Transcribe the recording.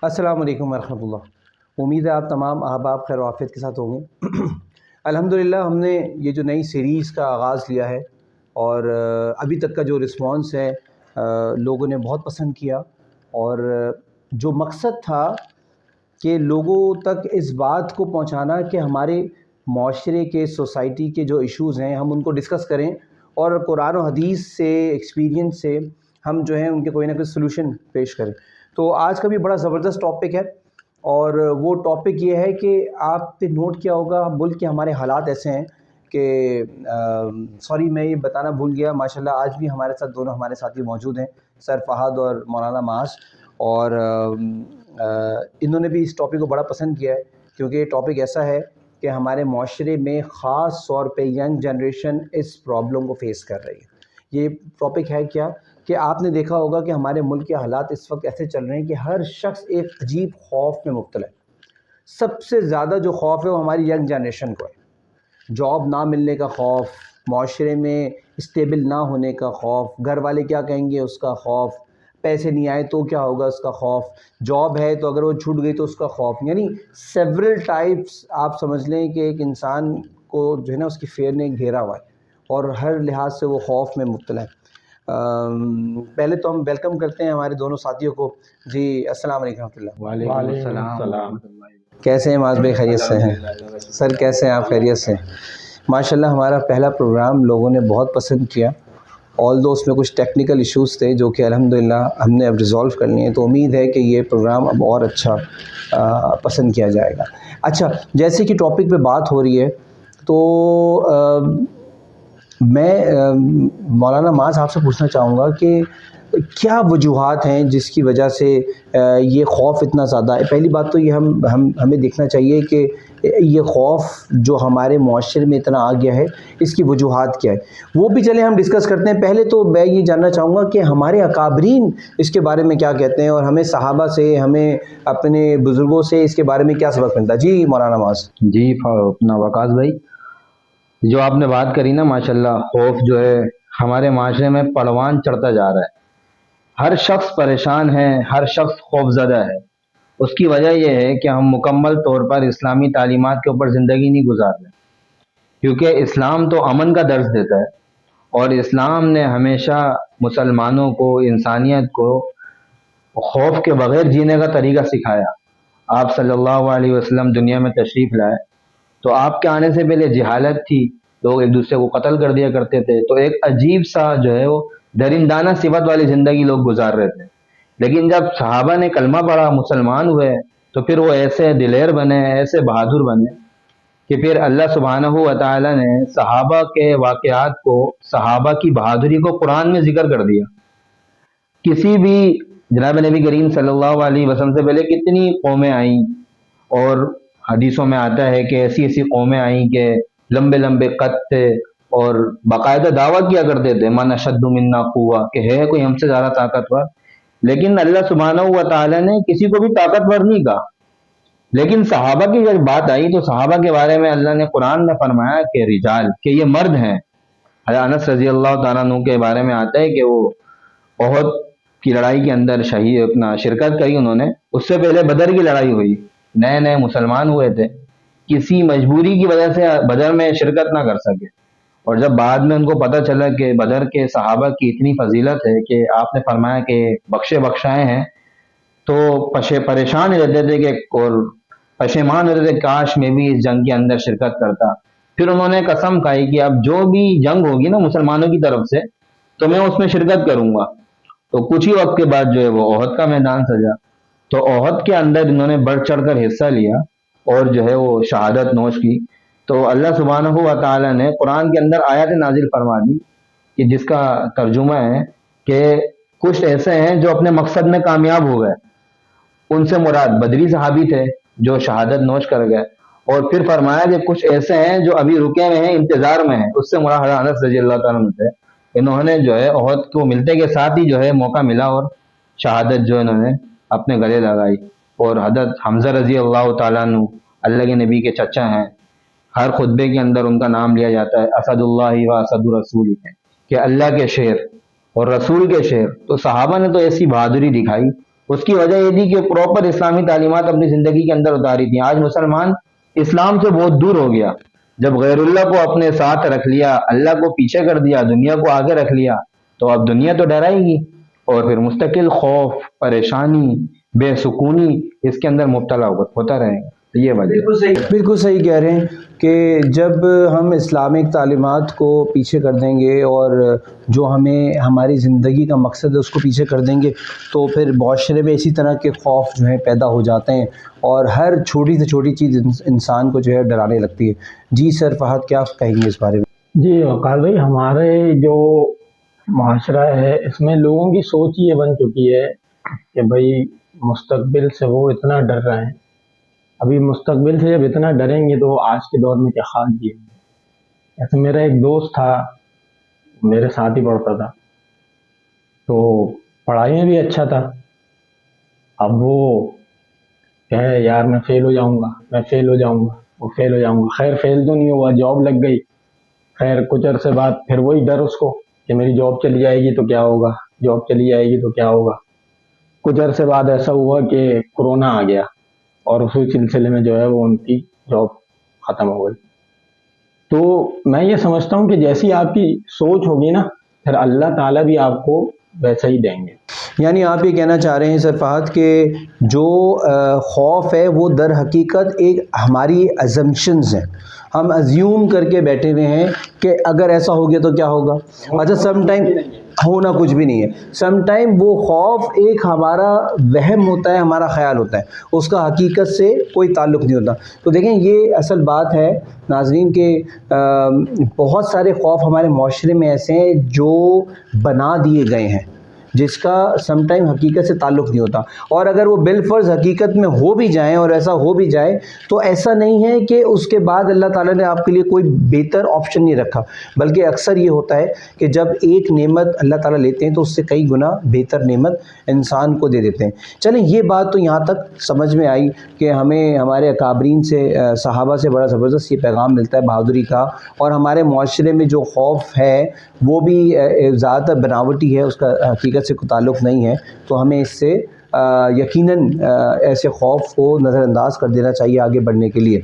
السلام علیکم ورحمۃ اللہ۔ امید ہے آپ تمام احباب خیر و عافیت کے ساتھ ہوں گے۔ الحمدللہ ہم نے یہ جو نئی سیریز کا آغاز لیا ہے اور ابھی تک کا جو رسپانس ہے لوگوں نے بہت پسند کیا، اور جو مقصد تھا کہ لوگوں تک اس بات کو پہنچانا کہ ہمارے معاشرے کے سوسائٹی کے جو ایشوز ہیں ہم ان کو ڈسکس کریں، اور قرآن و حدیث سے ایکسپیرینس سے ہم جو ہیں ان کے کوئی نہ کوئی سلوشن پیش کریں۔ تو آج کا بھی بڑا زبردست ٹاپک ہے، اور وہ ٹاپک یہ ہے کہ آپ نے نوٹ کیا ہوگا ملک کے ہمارے حالات ایسے ہیں کہ سوری میں یہ بتانا بھول گیا، ماشاءاللہ آج بھی ہمارے ساتھ دونوں ہمارے ساتھی موجود ہیں، سر فہد اور مولانا معاذ، اور انہوں نے بھی اس ٹاپک کو بڑا پسند کیا ہے، کیونکہ یہ ٹاپک ایسا ہے کہ ہمارے معاشرے میں خاص طور پہ ینگ جنریشن اس پرابلم کو فیس کر رہی ہے۔ یہ ٹاپک ہے کیا کہ آپ نے دیکھا ہوگا کہ ہمارے ملک کے حالات اس وقت ایسے چل رہے ہیں کہ ہر شخص ایک عجیب خوف میں مبتلا ہے۔ سب سے زیادہ جو خوف ہے وہ ہماری ینگ جنریشن کو ہے۔ جاب نہ ملنے کا خوف، معاشرے میں اسٹیبل نہ ہونے کا خوف، گھر والے کیا کہیں گے اس کا خوف، پیسے نہیں آئے تو کیا ہوگا اس کا خوف، جاب ہے تو اگر وہ چھوٹ گئی تو اس کا خوف، یعنی سیورل ٹائپس آپ سمجھ لیں کہ ایک انسان کو جو ہے نا اس کی فیئر نے گھیرا ہوا ہے، اور ہر لحاظ سے وہ خوف میں مبتلا ہے۔ پہلے تو ہم ویلکم کرتے ہیں ہمارے دونوں ساتھیوں کو۔ جی السلام علیکم ورحمۃ اللہ۔ وعلیکم السلام۔ کیسے ہیں معاذ بھائی؟ خیریت سے ہیں؟ سر کیسے ہیں آپ؟ خیریت سے؟ ماشاءاللہ ہمارا پہلا پروگرام لوگوں نے بہت پسند کیا، آل دو اس میں کچھ ٹیکنیکل ایشوز تھے جو کہ الحمدللہ ہم نے اب ریزالو کر لیے ہیں، تو امید ہے کہ یہ پروگرام اب اور اچھا پسند کیا جائے گا۔ اچھا، جیسے کہ ٹاپک پہ بات ہو رہی ہے تو میں مولانا معاذ آپ سے پوچھنا چاہوں گا کہ کیا وجوہات ہیں جس کی وجہ سے یہ خوف اتنا زیادہ ہے؟ پہلی بات تو یہ ہمیں دیکھنا چاہیے کہ یہ خوف جو ہمارے معاشرے میں اتنا آ گیا ہے اس کی وجوہات کیا ہے، وہ بھی چلے ہم ڈسکس کرتے ہیں۔ پہلے تو میں یہ جاننا چاہوں گا کہ ہمارے اکابرین اس کے بارے میں کیا کہتے ہیں، اور ہمیں صحابہ سے، ہمیں اپنے بزرگوں سے اس کے بارے میں کیا سبق ملتا ہے۔ جی مولانا معاذ۔ جی اپنا وقاص بھائی، جو آپ نے بات کری نا، ماشاءاللہ خوف جو ہے ہمارے معاشرے میں پروان چڑھتا جا رہا ہے۔ ہر شخص پریشان ہے، ہر شخص خوف زدہ ہے۔ اس کی وجہ یہ ہے کہ ہم مکمل طور پر اسلامی تعلیمات کے اوپر زندگی نہیں گزار رہے، کیونکہ اسلام تو امن کا درس دیتا ہے، اور اسلام نے ہمیشہ مسلمانوں کو، انسانیت کو خوف کے بغیر جینے کا طریقہ سکھایا۔ آپ صلی اللہ علیہ وسلم دنیا میں تشریف لائے تو آپ کے آنے سے پہلے جہالت تھی، لوگ ایک دوسرے کو قتل کر دیا کرتے تھے، تو ایک عجیب سا جو ہے وہ درندانہ صفت والی زندگی لوگ گزار رہے تھے۔ لیکن جب صحابہ نے کلمہ پڑھا، مسلمان ہوئے، تو پھر وہ ایسے دلیر بنے، ایسے بہادر بنے کہ پھر اللہ سبحانہ و تعالی نے صحابہ کے واقعات کو، صحابہ کی بہادری کو قرآن میں ذکر کر دیا۔ کسی بھی جناب نبی کریم صلی اللہ علیہ وسلم سے پہلے کتنی قومیں آئیں، اور حدیثوں میں آتا ہے کہ ایسی ایسی قومیں آئیں کہ لمبے لمبے قد تھے، اور باقاعدہ دعویٰ کیا کرتے تھے من اشد منا قوہ، کہ ہے کوئی ہم سے زیادہ طاقتور۔ لیکن اللہ سبحانہ و تعالی نے کسی کو بھی طاقتور نہیں کہا۔ لیکن صحابہ کی جب بات آئی تو صحابہ کے بارے میں اللہ نے قرآن میں فرمایا کہ رجال، کہ یہ مرد ہیں۔ انس رضی اللہ تعالیٰ عنہ کے بارے میں آتا ہے کہ وہ احد کی لڑائی کے اندر اپنا شرکت کری انہوں نے، اس سے پہلے بدر کی لڑائی ہوئی، نئے نئے مسلمان ہوئے تھے، کسی مجبوری کی وجہ سے بدر میں شرکت نہ کر سکے، اور جب بعد میں ان کو پتہ چلا کہ بدر کے صحابہ کی اتنی فضیلت ہے کہ آپ نے فرمایا کہ بخشے بخشائے ہیں، تو پریشان رہتے تھے کہ اور پشیمان ہوتے تھے کاش میں بھی اس جنگ کے اندر شرکت کرتا۔ پھر انہوں نے قسم کھائی کہ اب جو بھی جنگ ہوگی نا مسلمانوں کی طرف سے تو میں اس میں شرکت کروں گا۔ تو کچھ ہی وقت کے بعد جو ہے وہ احد کا میدان سجا، تو احد کے اندر انہوں نے بڑھ چڑھ کر حصہ لیا اور جو ہے وہ شہادت نوش کی۔ تو اللہ سبحانہ و تعالی نے قرآن کے اندر آیات نازل فرما دی کہ جس کا ترجمہ ہے کہ کچھ ایسے ہیں جو اپنے مقصد میں کامیاب ہو گئے، ان سے مراد بدری صحابی تھے جو شہادت نوش کر گئے، اور پھر فرمایا کہ کچھ ایسے ہیں جو ابھی رکے ہوئے ہیں، انتظار میں ہیں، اس سے مراد انس رضی اللہ تعالیٰ عنہ تھے۔ انہوں نے جو ہے احد کو ملتے کے ساتھ ہی جو ہے موقع ملا اور شہادت جو انہوں نے اپنے گلے لگائی۔ اور حضرت حمزہ رضی اللہ تعالیٰ عنہ اللہ کے نبی کے چچا ہیں، ہر خطبے کے اندر ان کا نام لیا جاتا ہے، اسد اللہ و اسد الرسول ہے، کہ اللہ کے شیر اور رسول کے شیر۔ تو صحابہ نے تو ایسی بہادری دکھائی، اس کی وجہ یہ تھی کہ پراپر اسلامی تعلیمات اپنی زندگی کے اندر اتاری تھیں. آج مسلمان اسلام سے بہت دور ہو گیا. جب غیر اللہ کو اپنے ساتھ رکھ لیا، اللہ کو پیچھے کر دیا، دنیا کو آگے رکھ لیا، تو اب دنیا تو ڈرائے گی اور پھر مستقل خوف، پریشانی، بے سکونی اس کے اندر مبتلا ہوتا رہے گا. یہ وجہ ہے. بالکل صحیح کہہ رہے ہیں کہ جب ہم اسلامک تعلیمات کو پیچھے کر دیں گے اور جو ہمیں ہماری زندگی کا مقصد ہے اس کو پیچھے کر دیں گے تو پھر معاشرے میں اسی طرح کے خوف جو ہیں پیدا ہو جاتے ہیں اور ہر چھوٹی سے چھوٹی چیز انسان کو جو ہے ڈرانے لگتی ہے. جی سر فہد کیا کہیں گے اس بارے میں؟ جی وقار بھائی، ہمارے جو معاشرہ ہے اس میں لوگوں کی سوچ یہ بن چکی ہے کہ بھائی مستقبل سے وہ اتنا ڈر رہے ہیں. ابھی مستقبل سے جب اتنا ڈریں گے تو آج کے دور میں کیا خاک جیے. ایسے میرا ایک دوست تھا، میرے ساتھ ہی پڑھتا تھا، تو پڑھائی میں بھی اچھا تھا. اب وہ کہے یار میں فیل ہو جاؤں گا، میں فیل ہو جاؤں گا، وہ فیل ہو جاؤں گا. خیر فیل تو نہیں ہوا، جاب لگ گئی. خیر کچھ عرصے بعد پھر وہی ڈر اس کو کہ میری جاب چلی جائے گی تو کیا ہوگا، جاب چلی جائے گی تو کیا ہوگا. کچھ عرصے بعد ایسا ہوا کہ کورونا آ گیا اور اسی سلسلے میں جو ہے وہ ان کی جاب ختم ہو گئی. تو میں یہ سمجھتا ہوں کہ جیسی آپ کی سوچ ہوگی نا، پھر اللہ تعالیٰ بھی آپ کو ویسا ہی دیں گے. یعنی آپ یہ کہنا چاہ رہے ہیں سر فہد کہ جو خوف ہے وہ در حقیقت ایک ہماری ازمپشنز ہیں. ہم ازیوم کر کے بیٹھے ہوئے ہیں کہ اگر ایسا ہو گیا تو کیا ہوگا. اچھا سم ٹائم ہونا کچھ بھی نہیں ہے. سم ٹائم وہ خوف ایک ہمارا وہم ہوتا ہے، ہمارا خیال ہوتا ہے، اس کا حقیقت سے کوئی تعلق نہیں ہوتا. تو دیکھیں یہ اصل بات ہے ناظرین کہ بہت سارے خوف ہمارے معاشرے میں ایسے ہیں جو بنا دیے گئے ہیں جس کا سم ٹائم حقیقت سے تعلق نہیں ہوتا. اور اگر وہ بالفرض حقیقت میں ہو بھی جائیں اور ایسا ہو بھی جائے تو ایسا نہیں ہے کہ اس کے بعد اللہ تعالیٰ نے آپ کے لیے کوئی بہتر آپشن نہیں رکھا، بلکہ اکثر یہ ہوتا ہے کہ جب ایک نعمت اللہ تعالیٰ لیتے ہیں تو اس سے کئی گنا بہتر نعمت انسان کو دے دیتے ہیں. چلیں یہ بات تو یہاں تک سمجھ میں آئی کہ ہمیں ہمارے اکابرین سے، صحابہ سے بڑا زبردست یہ پیغام ملتا ہے بہادری کا. اور ہمارے معاشرے میں جو خوف ہے وہ بھی زیادہ تر بناوٹی ہے، اس کا حقیقت سے کوئی تعلق نہیں ہے. تو ہمیں اس سے یقیناً ایسے خوف کو نظر انداز کر دینا چاہیے آگے بڑھنے کے لیے.